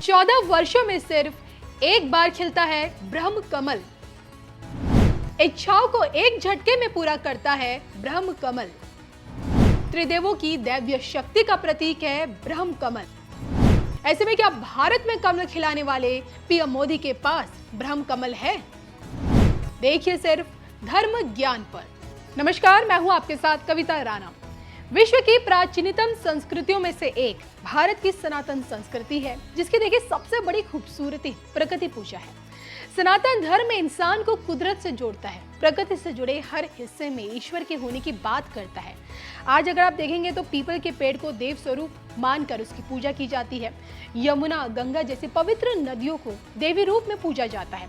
14 वर्षों में सिर्फ एक बार खिलता है ब्रह्म कमल। इच्छाओं को एक झटके में पूरा करता है ब्रह्म कमल। त्रिदेवों की दैवीय शक्ति का प्रतीक है ब्रह्म कमल। ऐसे में क्या भारत में कमल खिलाने वाले पीएम मोदी के पास ब्रह्म कमल है? देखिए सिर्फ धर्म ज्ञान पर। नमस्कार, मैं हूं आपके साथ कविता राणा। विश्व की प्राचीनतम संस्कृतियों में से एक भारत की सनातन संस्कृति है, जिसकी देखिए सबसे बड़ी खूबसूरती प्रकृति पूजा है। सनातन धर्म में इंसान को कुदरत से जोड़ता है, प्रकृति से जुड़े हर हिस्से में ईश्वर के होने की बात करता है। आज अगर आप देखेंगे तो पीपल के पेड़ को देव स्वरूप मानकर उसकी पूजा की जाती है। यमुना, गंगा जैसी पवित्र नदियों को देवी रूप में पूजा जाता है।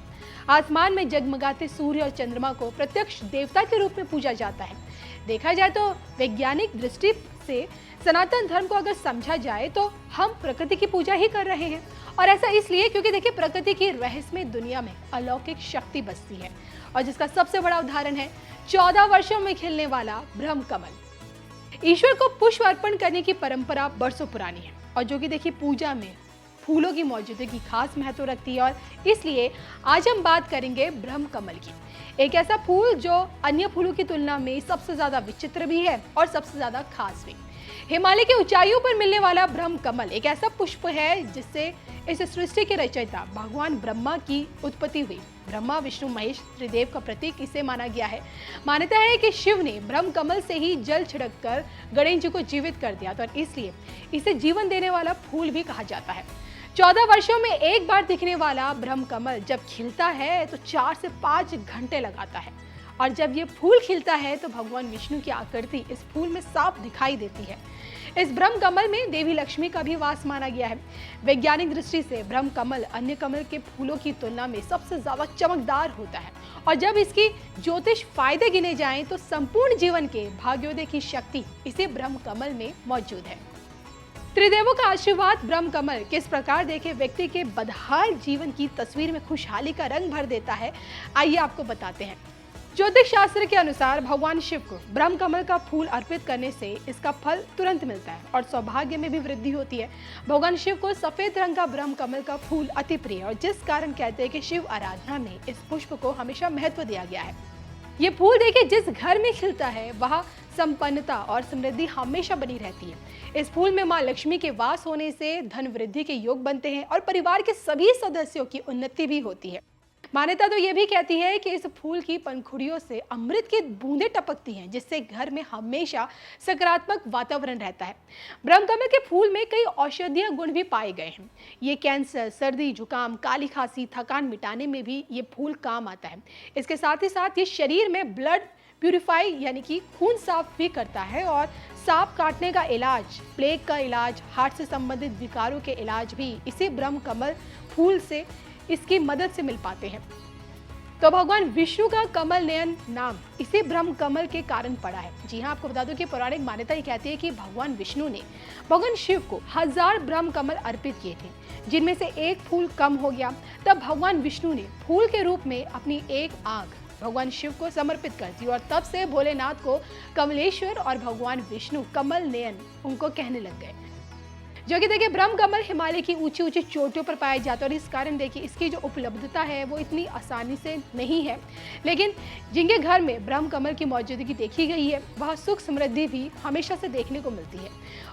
आसमान में जगमगाते सूर्य और चंद्रमा को प्रत्यक्ष देवता के रूप में पूजा जाता है। देखा जाए तो वैज्ञानिक दृष्टि से सनातन धर्म को अगर समझा जाए तो हम प्रकृति की पूजा ही कर रहे हैं, और ऐसा इसलिए क्योंकि देखिए प्रकृति की रहस्यमय दुनिया में अलौकिक शक्ति बसती है, और जिसका सबसे बड़ा उदाहरण है 14 वर्षों में खिलने वाला ब्रह्म कमल। ईश्वर को पुष्प अर्पण करने की परंपरा बरसों पुरानी है, और जो कि देखिए पूजा में फूलों की मौजूदगी खास महत्व रखती है। और इसलिए आज हम बात करेंगे ब्रह्म कमल की, एक ऐसा फूल जो अन्य फूलों की तुलना में सबसे ज्यादा विचित्र भी है और सबसे ज्यादा खास भी। हिमालय की ऊंचाइयों पर मिलने वाला ब्रह्म कमल एक ऐसा पुष्प है जिससे इस सृष्टि के रचयिता भगवान ब्रह्मा की उत्पत्ति हुई। ब्रह्मा, विष्णु, महेश त्रिदेव का प्रतीक इसे माना गया है। मान्यता है कि शिव ने ब्रह्म कमल से ही जल छिड़क कर गणेश जी को जीवित कर दिया, तो इसलिए इसे जीवन देने वाला फूल भी कहा जाता है। 14 वर्षों में एक बार दिखने वाला ब्रह्म कमल जब खिलता है तो 4 से 5 घंटे लगाता है, और जब ये फूल खिलता है तो भगवान विष्णु की आकृति इस फूल में साफ दिखाई देती है। इस ब्रह्म कमल में देवी लक्ष्मी का भी वास माना गया है। वैज्ञानिक दृष्टि से ब्रह्म कमल अन्य कमल के फूलों की तुलना में सबसे ज्यादा चमकदार होता है, और जब इसकी ज्योतिष फायदे गिने जाएं तो संपूर्ण जीवन के भाग्योदय की शक्ति इसी ब्रह्म कमल में मौजूद है। त्रिदेवों का आशीर्वाद ब्रह्म कमल किस प्रकार देखे व्यक्ति के बदहाल जीवन की तस्वीर में खुशहाली का रंग भर देता है, आइए आपको बताते हैं। ज्योतिष शास्त्र के अनुसार भगवान शिव को ब्रह्म कमल का फूल अर्पित करने से इसका फल तुरंत मिलता है और सौभाग्य में भी वृद्धि होती है। भगवान शिव को सफेद रंग का ब्रह्म कमल का फूल अति प्रिय है, और जिस कारण कहते हैं कि शिव आराधना में इस पुष्प को हमेशा महत्व दिया गया है। ये फूल देखिए जिस घर में खिलता है वहाँ संपन्नता और समृद्धि हमेशा बनी रहती है। इस फूल में माँ लक्ष्मी के वास होने से धन वृद्धि के योग बनते हैं और परिवार के सभी सदस्यों की उन्नति भी होती है। मान्यता तो ये भी कहती है कि इस फूल की पंखुड़ियों से अमृत की बूंदें टपकती हैं, जिससे घर में हमेशा सकारात्मक वातावरण रहता है। ब्रह्म कमल के फूल में कई औषधीय गुण भी पाए गए हैं। ये कैंसर, सर्दी, जुकाम, काली खांसी, थकान मिटाने में भी ये फूल काम आता है। इसके साथ ही साथ ये शरीर में ब्लड प्यूरिफाई यानी कि खून साफ भी करता है, और सांप काटने का इलाज, प्लेग का इलाज, हार्ट से संबंधित विकारों के इलाज भी इसी ब्रह्म कमल फूल से इसकी मदद से मिल पाते हैं। तो भगवान विष्णु का कमल नयन नाम इसी ब्रह्म कमल के कारण पड़ा है। जी हाँ, आपको बता दूं कि पौराणिक मान्यता ये कहती है कि भगवान विष्णु ने भगवान शिव को 1000 ब्रह्म कमल अर्पित किए थे, जिनमें से एक फूल कम हो गया। तब भगवान विष्णु ने फूल के रूप में अपनी एक आंख भगवान शिव को समर्पित कर दी, और तब से भोलेनाथ को कमलेश्वर और भगवान विष्णु कमल नयन उनको कहने लग गए। जो कि देखिए ब्रह्म कमल हिमालय की ऊंची ऊंची चोटियों पर पाया जाता है, और इस कारण देखिए इसकी जो उपलब्धता है वो इतनी आसानी से नहीं है। लेकिन जिनके घर में ब्रह्म कमल की मौजूदगी देखी गई है वह सुख समृद्धि भी हमेशा से देखने को मिलती है।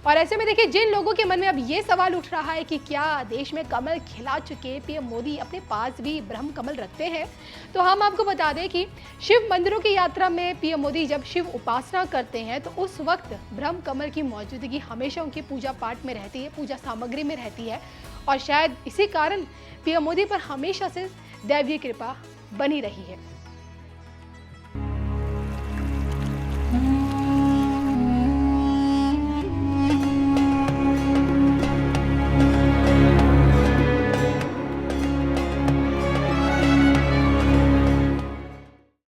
और ऐसे में देखिए जिन लोगों के मन में अब ये सवाल उठ रहा है कि क्या देश में कमल खिला चुके पीएम मोदी अपने पास भी ब्रह्म कमल रखते हैं, तो हम आपको बता दें कि शिव मंदिरों की यात्रा में पीएम मोदी जब शिव उपासना करते हैं तो उस वक्त ब्रह्म कमल की मौजूदगी हमेशा उनकी पूजा पाठ में रहती है, पूजा सामग्री में रहती है, और शायद इसी कारण पीएम मोदी पर हमेशा से दैवीय कृपा बनी रही है।